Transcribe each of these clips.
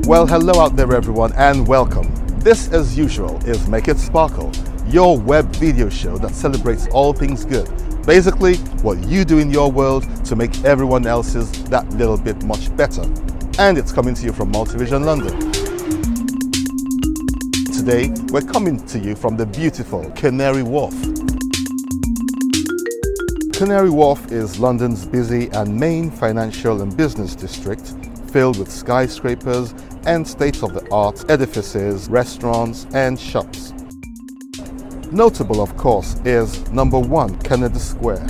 Well, hello out there everyone and welcome. This, as usual, is Make It Sparkle, your web video show that celebrates all things good. Basically, what you do in your world to make everyone else's that little bit much better. And it's coming to you from Multivision London. Today, we're coming to you from the beautiful Canary Wharf. Canary Wharf is London's busy and main financial and business district, filled with skyscrapers and state-of-the-art edifices, restaurants and shops. Notable, of course, is number 1, Canada Square.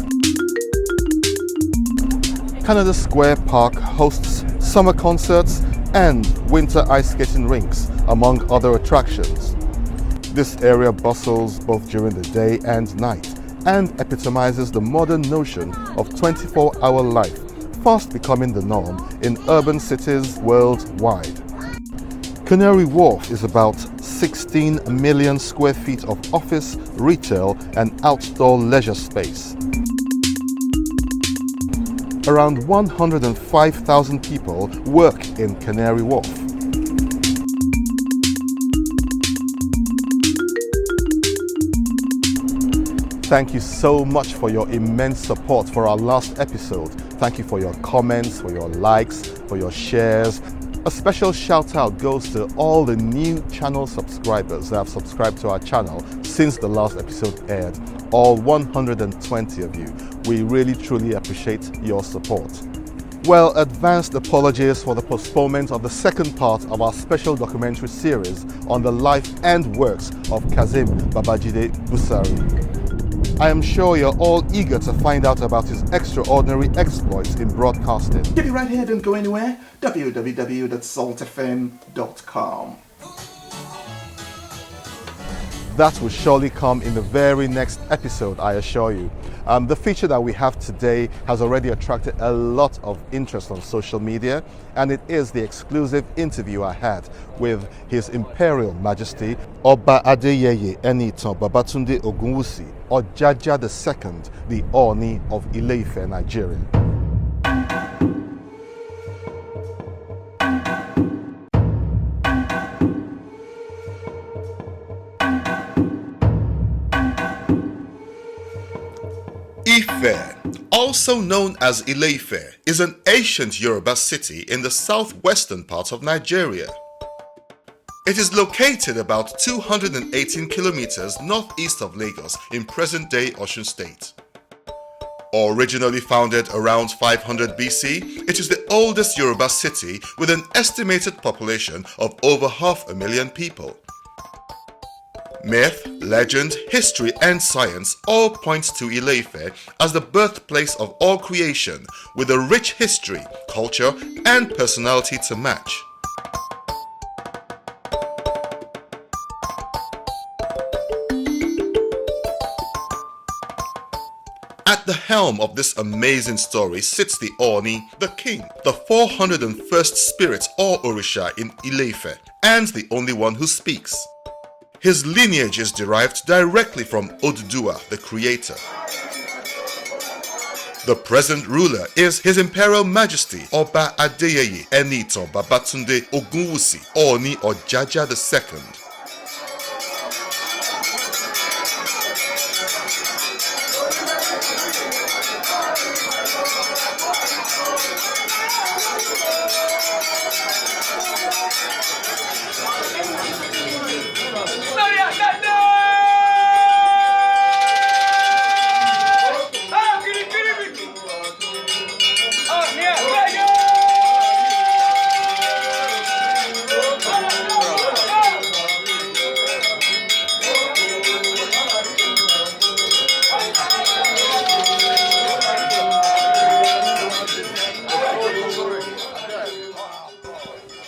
Canada Square Park hosts summer concerts and winter ice skating rinks, among other attractions. This area bustles both during the day and night and epitomizes the modern notion of 24-hour life, fast becoming the norm in urban cities worldwide. Canary Wharf is about 16 million square feet of office, retail and outdoor leisure space. Around 105,000 people work in Canary Wharf. Thank you so much for your immense support for our last episode. Thank you for your comments, for your likes, for your shares. A special shout out goes to all the new channel subscribers that have subscribed to our channel since the last episode aired. All 120 of you. We really truly appreciate your support. Well, advanced apologies for the postponement of the second part of our special documentary series on the life and works of Kazeem Babajide Busari. I am sure you're all eager to find out about his extraordinary exploits in broadcasting. Keep it right here, don't go anywhere. www.saltfm.com. That will surely come in the very next episode, I assure you. The feature that we have today has already attracted a lot of interest on social media, and it is the exclusive interview I had with His Imperial Majesty Oba Adeyeye Enitan Babatunde Ogunwusi, Ojaja II, the Ooni of Ile-Ife, Nigeria. Ife, also known as Ile-Ife, is an ancient Yoruba city in the southwestern part of Nigeria. It is located about 218 kilometers northeast of Lagos in present-day Osun State. Originally founded around 500 BC, it is the oldest Yoruba city with an estimated population of over 500,000 people. Myth, legend, history and science all point to Ile-Ife as the birthplace of all creation, with a rich history, culture and personality to match. At the helm of this amazing story sits the Ooni, the king, the 401st spirit or Orisha in Ile-Ife, and the only one who speaks. His lineage is derived directly from Oduduwa, the creator. The present ruler is His Imperial Majesty Oba Adeyeye Enitan Babatunde Ogunwusi, Ooni Ojaja II.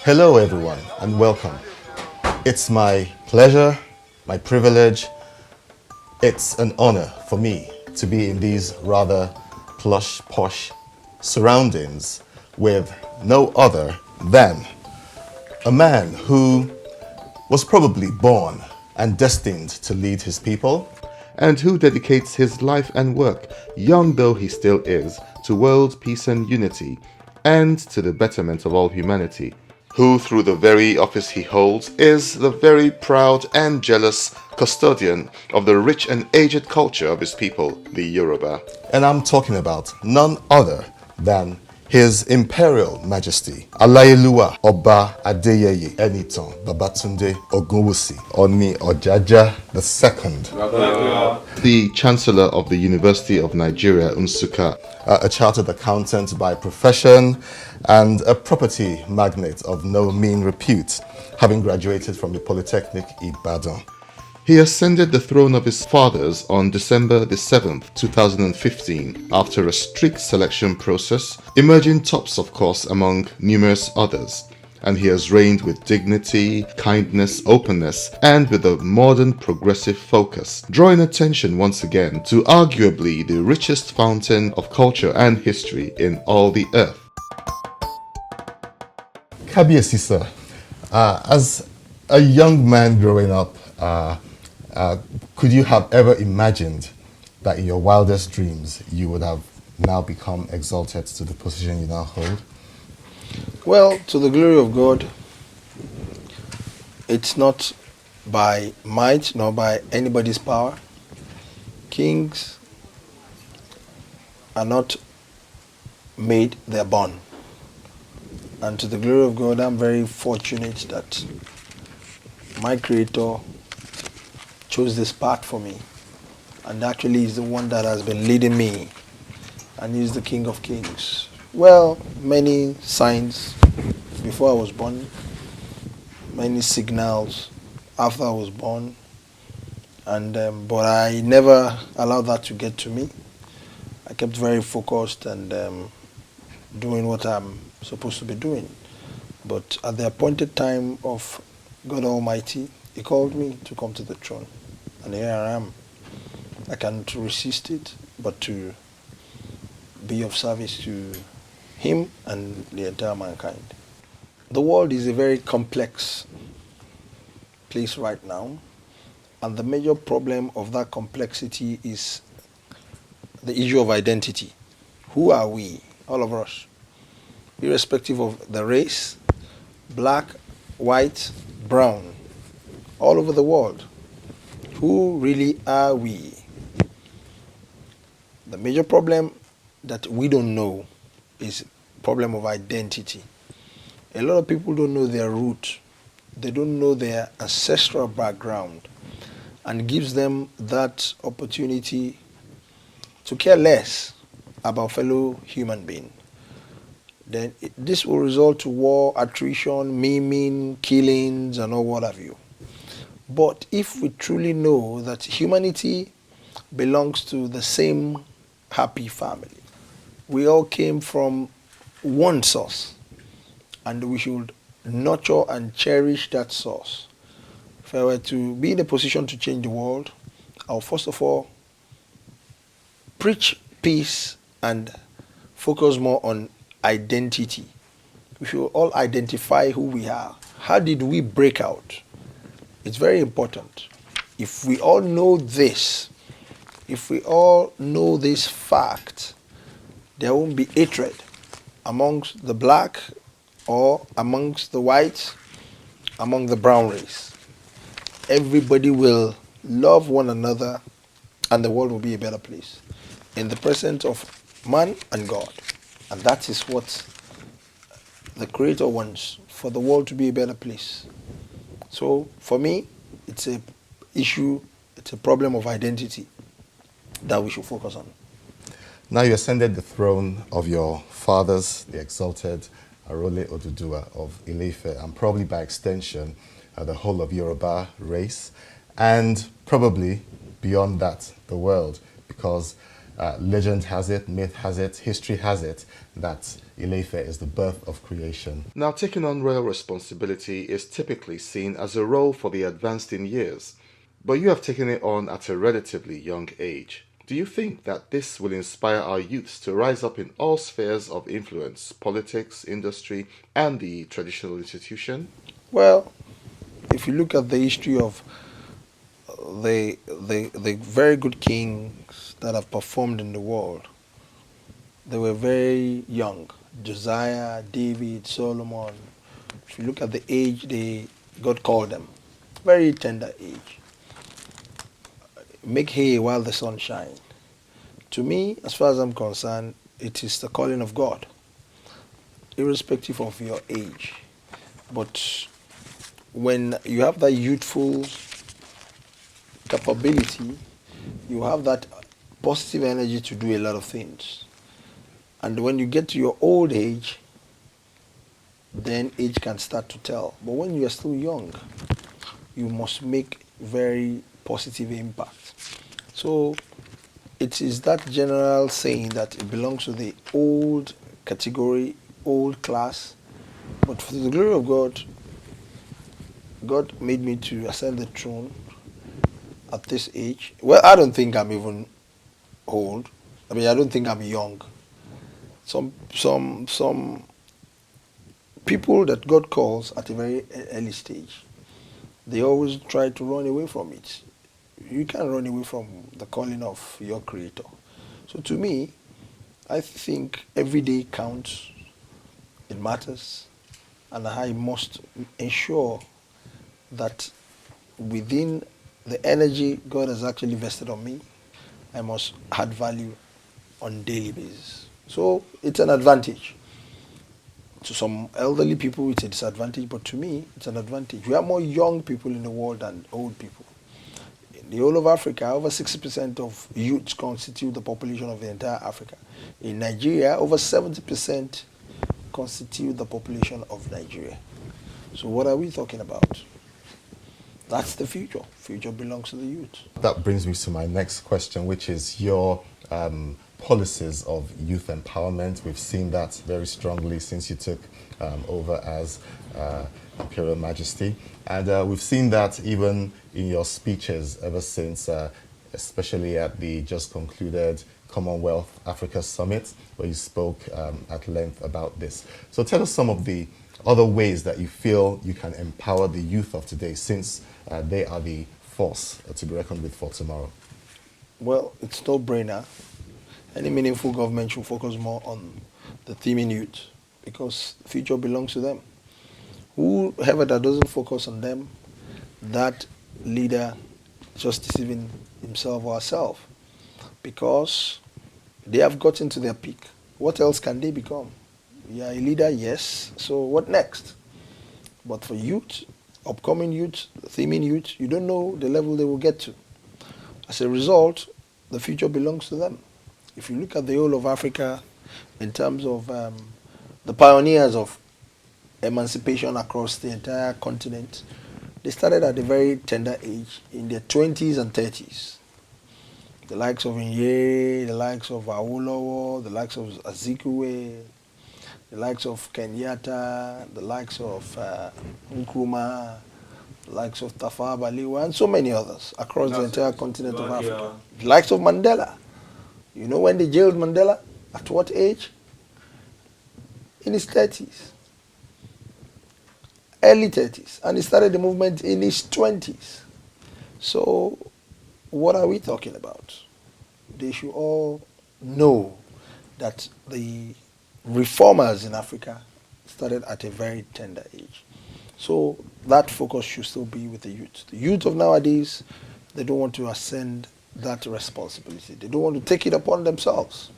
Hello everyone and welcome. It's my pleasure, my privilege, it's an honor for me to be in these rather plush, posh surroundings with no other than a man who was probably born and destined to lead his people, and who dedicates his life and work, young though he still is, to world peace and unity, and to the betterment of all humanity. who, through the very office he holds, is the very proud and jealous custodian of the rich and aged culture of his people, the Yoruba. And I'm talking about none other than His Imperial Majesty Alayeluwa Oba Adeyeye Enitan Babatunde Ogunwusi Oni Ojaja II, the Chancellor of the University of Nigeria, Nsukka, a chartered accountant by profession and a property magnate of no mean repute, having graduated from the Polytechnic Ibadan. He ascended the throne of his fathers on December the 7th, 2015, after a strict selection process, emerging tops, of course, among numerous others. And he has reigned with dignity, kindness, openness, and with a modern progressive focus, drawing attention once again to arguably the richest fountain of culture and history in all the earth. Kabiyesi, sir, as a young man growing up, could you have ever imagined that in your wildest dreams you would have now become exalted to the position you now hold? Well, to the glory of God, it's not by might nor by anybody's power. Kings are not made, they're born. And to the glory of God, I'm very fortunate that my Creator chose this path for me. And actually is the one that has been leading me. And he's the King of Kings. Well, many signs before I was born, many signals after I was born, and but I never allowed that to get to me. I kept very focused and doing what I'm supposed to be doing. But at the appointed time of God Almighty, He called me to come to the throne, and here I am. I can't resist it, but to be of service to Him and the entire mankind. The world is a very complex place right now, and the major problem of that complexity is the issue of identity. Who are we, all of us, irrespective of the race, black, white, brown, all over the world? Who really are we? The major problem that we don't know is problem of identity. A lot of people don't know their root. They don't know their ancestral background, and gives them that opportunity to care less about fellow human being. Then this will result to war, attrition, maiming, killings, and all what have you. But if we truly know that humanity belongs to the same happy family, we all came from one source, and we should nurture and cherish that source. If I were to be in a position to change the world, I'll first of all preach peace and focus more on identity. We should all identify who we are. How did we break out? It's very important. If we all know this, if we all know this fact, there won't be hatred amongst the black or amongst the whites, among the brown race. Everybody will love one another, and the world will be a better place in the presence of man and God. And that is what the Creator wants, for the world to be a better place. So for me, it's a issue, it's a problem of identity that we should focus on. Now you ascended the throne of your fathers, the exalted Arole Oduduwa of Ile-Ife, and probably by extension, the whole of Yoruba race, and probably beyond that, the world, because legend has it, myth has it, history has it, that Ile-Ife is the birth of creation. Now, taking on royal responsibility is typically seen as a role for the advanced in years, but you have taken it on at a relatively young age. Do you think that this will inspire our youths to rise up in all spheres of influence, politics, industry, and the traditional institution? Well, if you look at the history of the very good kings that have performed in the world, they were very young. Josiah, David, Solomon, If you look at the age God called them, very tender age. Make hay while the sun shines. To me, as far as I'm concerned, it is the calling of God, irrespective of your age. But when you have that youthful capability, you have that positive energy to do a lot of things. And when you get to your old age, then age can start to tell. But when you are still young, you must make very positive impact. So it is that general saying that it belongs to the old category, old class. But for the glory of God, God made me to ascend the throne at this age. Well, I don't think I'm even old. I mean, I don't think I'm young. Some people that God calls at a very early stage, they always try to run away from it. You can't run away from the calling of your Creator. So to me, I think every day counts. It matters. And I must ensure that within the energy God has actually vested on me, I must add value on daily basis. So it's an advantage. To some elderly people, it's a disadvantage, but to me, it's an advantage. We have more young people in the world than old people. In the whole of Africa, over 60% of youths constitute the population of the entire Africa. In Nigeria, over 70% constitute the population of Nigeria. So what are we talking about? That's the future. Future belongs to the youth. That brings me to my next question, which is your policies of youth empowerment. We've seen that very strongly since you took over as Imperial Majesty. And we've seen that even in your speeches ever since, especially at the just concluded Commonwealth Africa Summit, where you spoke at length about this. So tell us some of the other ways that you feel you can empower the youth of today, since they are the force to be reckoned with for tomorrow. Well, it's no brainer. Any meaningful government should focus more on the teeming youth, because the future belongs to them. Whoever that doesn't focus on them, that leader is just deceiving himself or herself, because they have gotten to their peak. What else can they become? You are a leader, yes. So what next? But for youth, upcoming youth, teeming youth, you don't know the level they will get to. As a result, the future belongs to them. If you look at the whole of Africa in terms of the pioneers of emancipation across the entire continent, they started at a very tender age, in their 20s and 30s. The likes of Nyerere, the likes of Awolowo, the likes of Azikiwe, the likes of Kenyatta, the likes of Nkrumah, the likes of Tafawa Balewa, and so many others across the entire continent of Africa. The likes of Mandela. You know when they jailed Mandela? At what age? In his 30s. Early 30s. And he started the movement in his 20s. So what are we talking about? They should all know that the reformers in Africa started at a very tender age. So that focus should still be with the youth. The youth of nowadays, they don't want to ascend that responsibility. They don't want to take it upon themselves.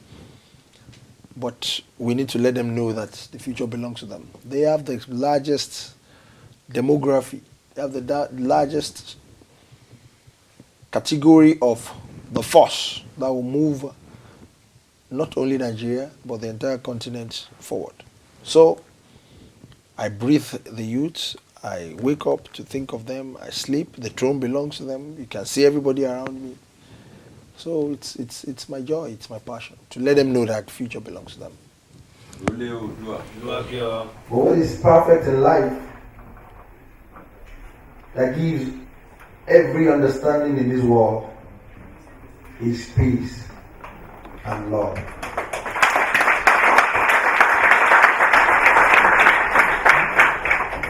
But we need to let them know that the future belongs to them. They have the largest demography. They have the largest category of the force that will move not only Nigeria, but the entire continent forward. So I breathe the youth. I wake up to think of them. I sleep. The throne belongs to them. You can see everybody around me. So it's my joy, it's my passion to let them know that future belongs to them. But what is perfect in life that gives every understanding in this world is peace and love.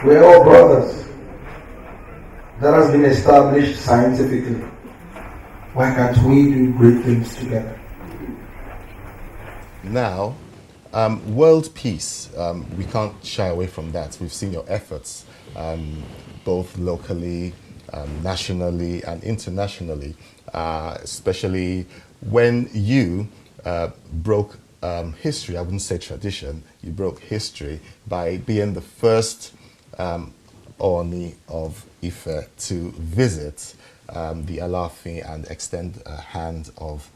We're all brothers. That has been established scientifically. Why can't we do great things together? Now, World peace, we can't shy away from that. We've seen your efforts, both locally, nationally, and internationally, especially when you broke history. I wouldn't say tradition, you broke history by being the first Oni of Ife to visit the Alafi and extend a hand of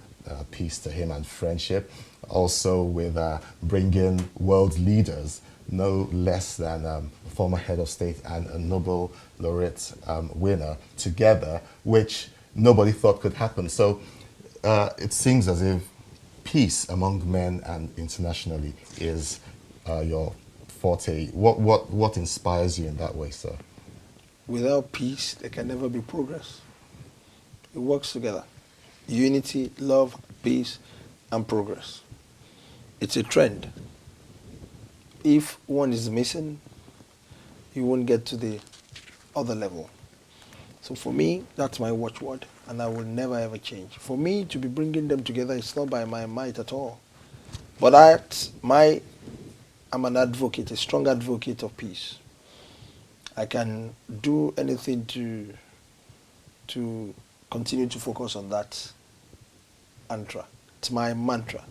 peace to him and friendship. Also with bringing world leaders, no less than former head of state and a Nobel laureate winner together, which nobody thought could happen. So it seems as if peace among men and internationally is your forte. What inspires you in that way, sir? Without peace, there can never be progress. It works together. Unity, love, peace, and progress. It's a trend. If one is missing, you won't get to the other level. So for me, that's my watchword, and I will never ever change. For me to be bringing them together, it's not by my might at all. But I'm an advocate, a strong advocate of peace. I can do anything to continue to focus on that mantra. It's my mantra,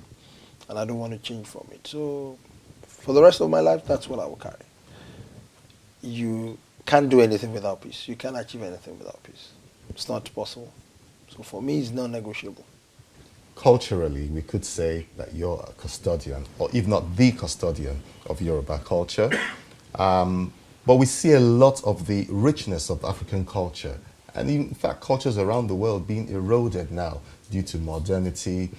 and I don't want to change from it. So for the rest of my life, that's what I will carry. You can't do anything without peace. You can't achieve anything without peace. It's not possible. So for me, it's non-negotiable. Culturally, we could say that you're a custodian, or if not the custodian of Yoruba culture. But we see a lot of the richness of African culture, and in fact, cultures around the world being eroded now due to modernity.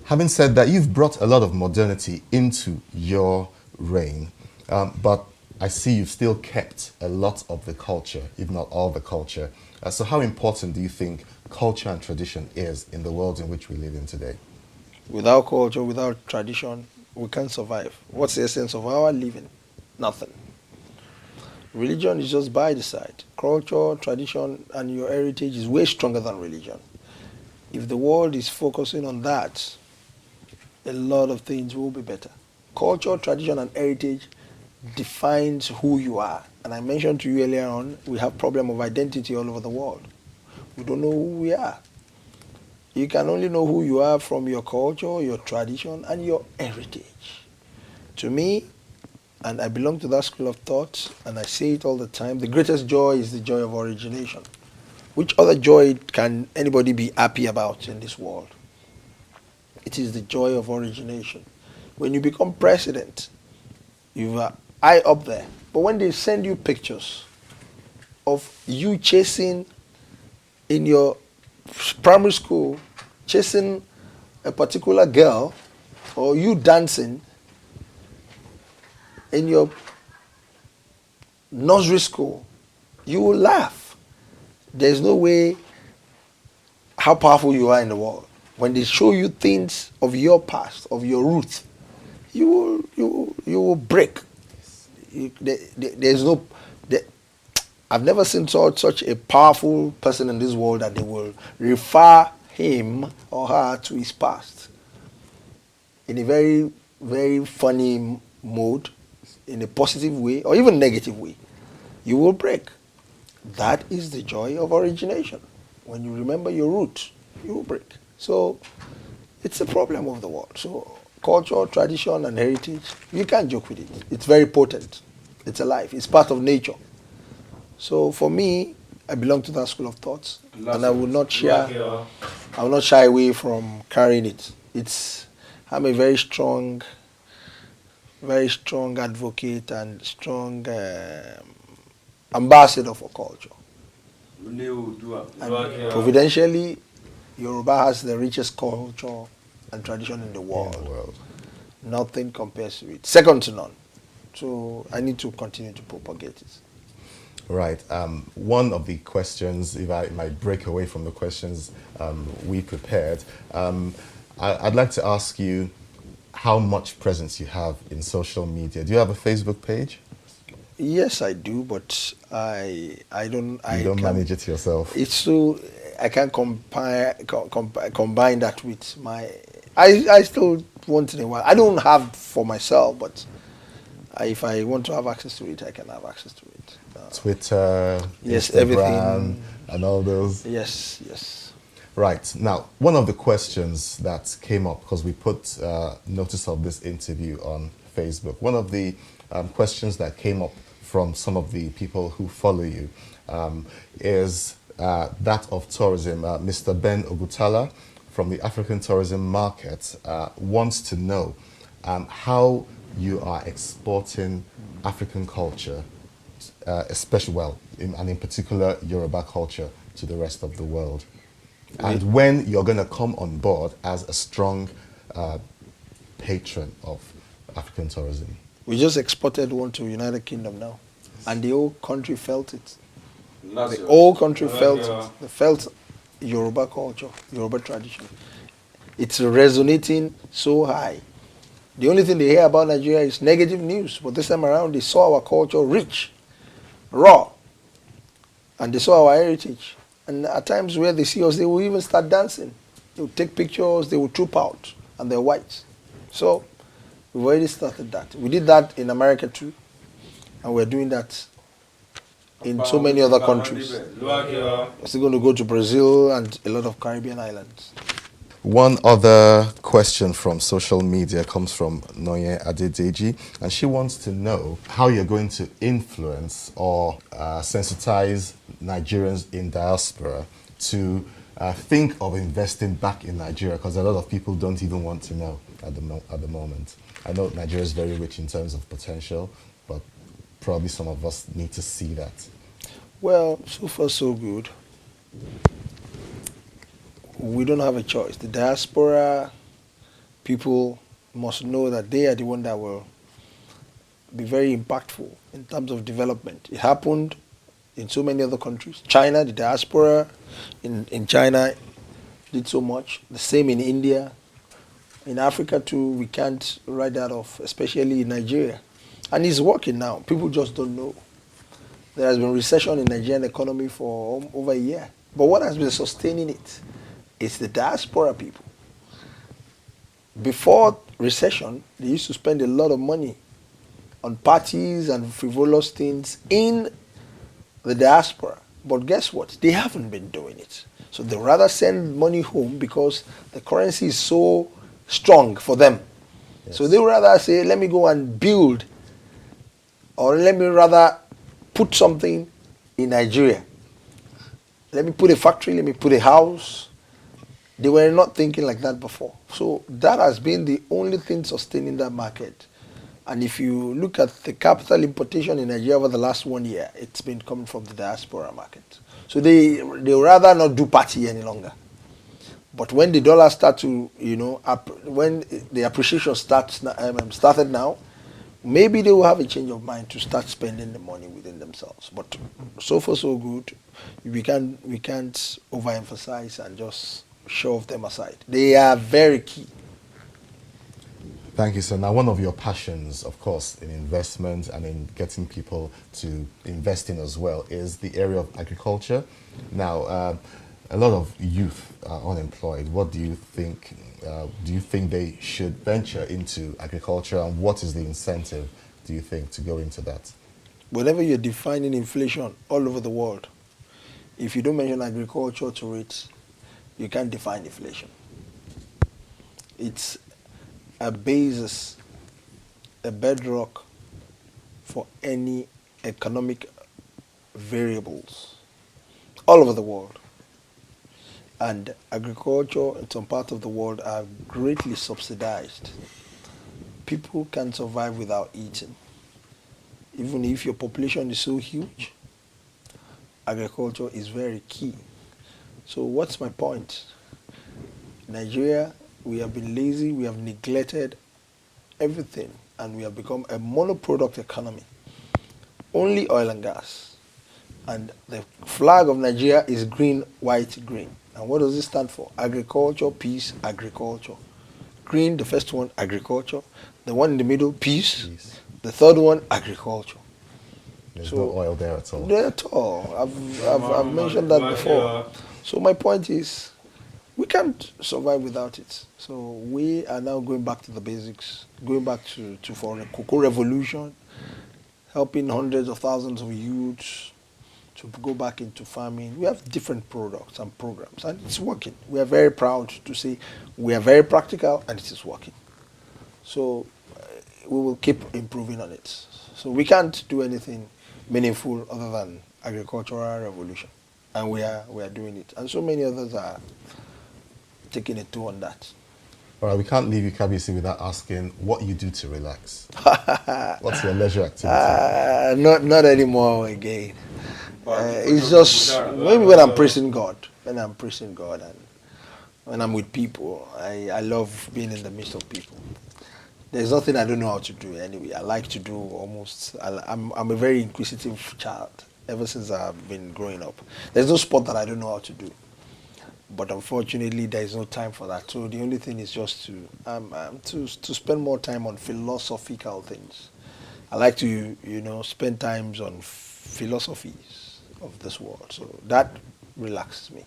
Having said that, you've brought a lot of modernity into your reign, but I see you've still kept a lot of the culture, if not all the culture. So how important do you think culture and tradition is in the world in which we live in today? Without culture, without tradition, we can't survive. What's the essence of our living? Nothing. Religion is just by the side. Culture, tradition, and your heritage is way stronger than religion. If the world is focusing on that, a lot of things will be better. Culture, tradition, and heritage defines who you are. And I mentioned to you earlier on, we have problem of identity all over the world. We don't know who we are. You can only know who you are from your culture, your tradition, and your heritage. To me, and I belong to that school of thought, and I say it all the time, the greatest joy is the joy of origination. Which other joy can anybody be happy about in this world? It is the joy of origination. When you become president, you are high up there. But when they send you pictures of you chasing in your primary school, chasing a particular girl, or you dancing in your nursery school, you will laugh. There's no way how powerful you are in the world. When they show you things of your past, of your roots, you will break. There's no. I've never seen such a powerful person in this world that they will refer him or her to his past in a very, very funny mode, in a positive way, or even negative way. You will break. That is the joy of origination. When you remember your roots, you will break. So it's a problem of the world. So culture, tradition, and heritage, you can't joke with it. It's very potent. It's alive. It's part of nature. So for me, I belong to that school of thoughts, and I will not shy away from carrying it. I'm a very strong advocate and strong ambassador for culture. And providentially, Yoruba has the richest culture and tradition in the world. Nothing compares to it. Second to none. So I need to continue to propagate it. Right. One of the questions, if I might break away from the questions we prepared, I'd like to ask you how much presence you have in social media. Do you have a Facebook page? Yes, I do, but I don't. You don't manage it yourself. It's so I can't combine that with I still once in a while. I don't have for myself, but if I want to have access to it, I can have access to it. Twitter, Yes, Instagram, everything. and all those. Yes, yes. Right. Now, one of the questions that came up, because we put notice of this interview on Facebook, one of the questions that came up from some of the people who follow you is that of tourism. Mr. Ben Ogutala from the African Tourism Market wants to know how you are exporting African culture, especially, and in particular, Yoruba culture to the rest of the world. And when you're going to come on board as a strong patron of African tourism. We just exported one to United Kingdom now, and the whole country felt it. The whole country felt it. They felt Yoruba culture, Yoruba tradition. It's resonating so high. The only thing they hear about Nigeria is negative news, but this time around they saw our culture rich, raw, and they saw our heritage. And at times where they see us, they will even start dancing. They will take pictures, they will troop out, and they're white. So we've already started that. We did that in America too, and we're doing that in so many other countries. We're still going to go to Brazil and a lot of Caribbean islands. One other question from social media comes from Noye Adedeji, and she wants to know how you're going to influence or sensitize Nigerians in diaspora to think of investing back in Nigeria, because a lot of people don't even want to know at the moment. I know Nigeria is very rich in terms of potential, but probably some of us need to see that. Well, so far so good. We don't have a choice. The diaspora people must know that they are the one that will be very impactful in terms of development. It happened in so many other countries. China, the diaspora in China did so much. The same in India. In Africa too, we can't write that off, especially in Nigeria. And it's working now. People just don't know. There has been recession in the Nigerian economy for over a year. But what has been sustaining it? It's the diaspora people. Before recession, they used to spend a lot of money on parties and frivolous things in the diaspora. But guess what? They haven't been doing it. So they rather send money home because the currency is so strong for them. Yes. So they would rather say, let me go and build, or let me rather put something in Nigeria. Let me put a factory, let me put a house. They were not thinking like that before. So that has been the only thing sustaining that market. And if you look at the capital importation in Nigeria over the last 1 year, it's been coming from the diaspora market. So they rather not do party any longer. But when the dollar starts to, when the appreciation started now, maybe they will have a change of mind to start spending the money within themselves. But so far so good. We can't overemphasize and just shove them aside. They are very key. Thank you, sir. Now, one of your passions, of course, in investment and in getting people to invest in as well is the area of agriculture. Now, a lot of youth are unemployed. What do you think? Do you think they should venture into agriculture, and what is the incentive, do you think, to go into that? Whenever you're defining inflation all over the world, if you don't mention agriculture to it, you can't define inflation. It's a basis, a bedrock for any economic variables all over the world. And agriculture in some parts of the world are greatly subsidized. People can't survive without eating. Even if your population is so huge, agriculture is very key. So what's my point? Nigeria, we have been lazy, we have neglected everything, and we have become a monoproduct economy. Only oil and gas. And the flag of Nigeria is green, white, green. And what does it stand for? Agriculture, peace, agriculture. Green, the first one, agriculture. The one in the middle, peace. The third one, agriculture. There's no oil there at all. Not at all. I've mentioned that before. So my point is, we can't survive without it. So we are now going back to the basics, going back to for the cocoa revolution, helping hundreds of thousands of youths to go back into farming. We have different products and programs, and it's working. We are very proud to say we are very practical, and it is working. So we will keep improving on it. So we can't do anything meaningful other than agricultural revolution, and we are doing it. And so many others are taking a toll on that. All right, we can't leave you, Kabiyesi, without asking what you do to relax. What's your leisure activity? Not anymore again. It's just maybe when I'm praising God, and when I'm with people, I love being in the midst of people. There's nothing I don't know how to do anyway. I like to do almost. I'm a very inquisitive child ever since I've been growing up. There's no sport that I don't know how to do. But unfortunately, there is no time for that. So the only thing is just to spend more time on philosophical things. I like to, spend times on philosophies of this world. So that relaxes me.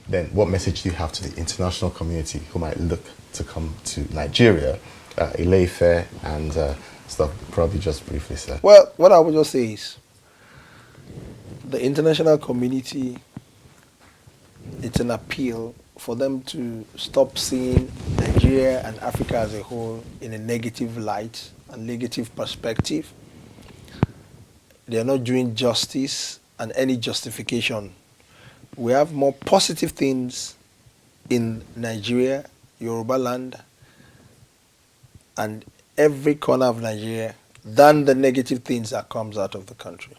Then what message do you have to the international community who might look to come to Nigeria, Ile-Ife and stuff? Probably just briefly, sir. Well, what I would just say is, the international community, it's an appeal for them to stop seeing Nigeria and Africa as a whole in a negative light and negative perspective. They are not doing justice and any justification. We have more positive things in Nigeria, Yoruba land, and every corner of Nigeria than the negative things that comes out of the country.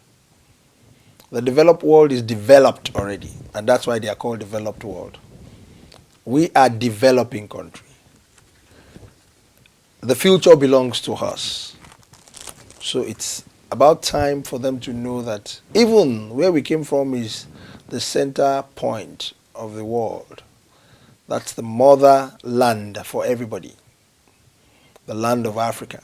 The developed world is developed already, and that's why they are called developed world. We are developing country. The future belongs to us. So it's about time for them to know that even where we came from is the center point of the world. That's the motherland for everybody, the land of Africa.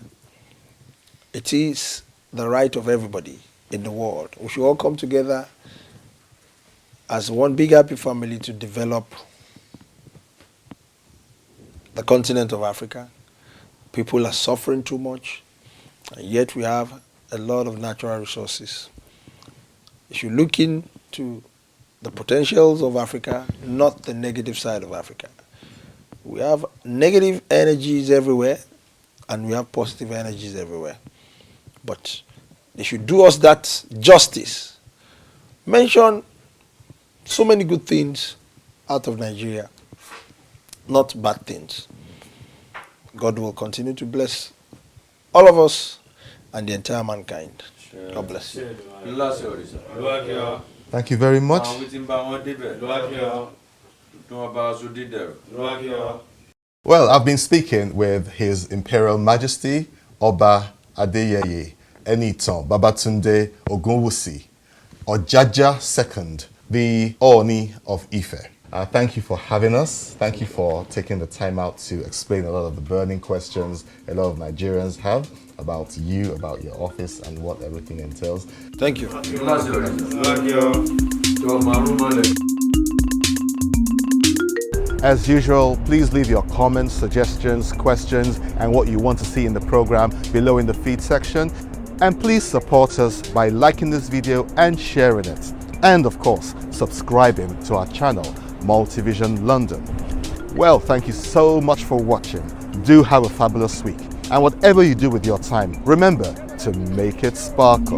It is the right of everybody in the world. We should all come together as one big happy family to develop the continent of Africa. People are suffering too much, and yet we have a lot of natural resources. You should look into the potentials of Africa, not the negative side of Africa. We have negative energies everywhere, and we have positive energies everywhere. But they should do us that justice. Mention so many good things out of Nigeria, not bad things. God will continue to bless all of us and the entire mankind. God bless you. Thank you very much. Well, I've been speaking with His Imperial Majesty, Oba Adeyeye Enitan Babatunde Ogunwusi, Ojaja II, the Ooni of Ife. Thank you for having us. Thank you for taking the time out to explain a lot of the burning questions a lot of Nigerians have about you, about your office, and what everything entails. Thank you. As usual, please leave your comments, suggestions, questions, and what you want to see in the program below in the feed section. And please support us by liking this video and sharing it. And of course, subscribing to our channel, Multivision London. Well, thank you so much for watching. Do have a fabulous week. And whatever you do with your time, remember to make it sparkle.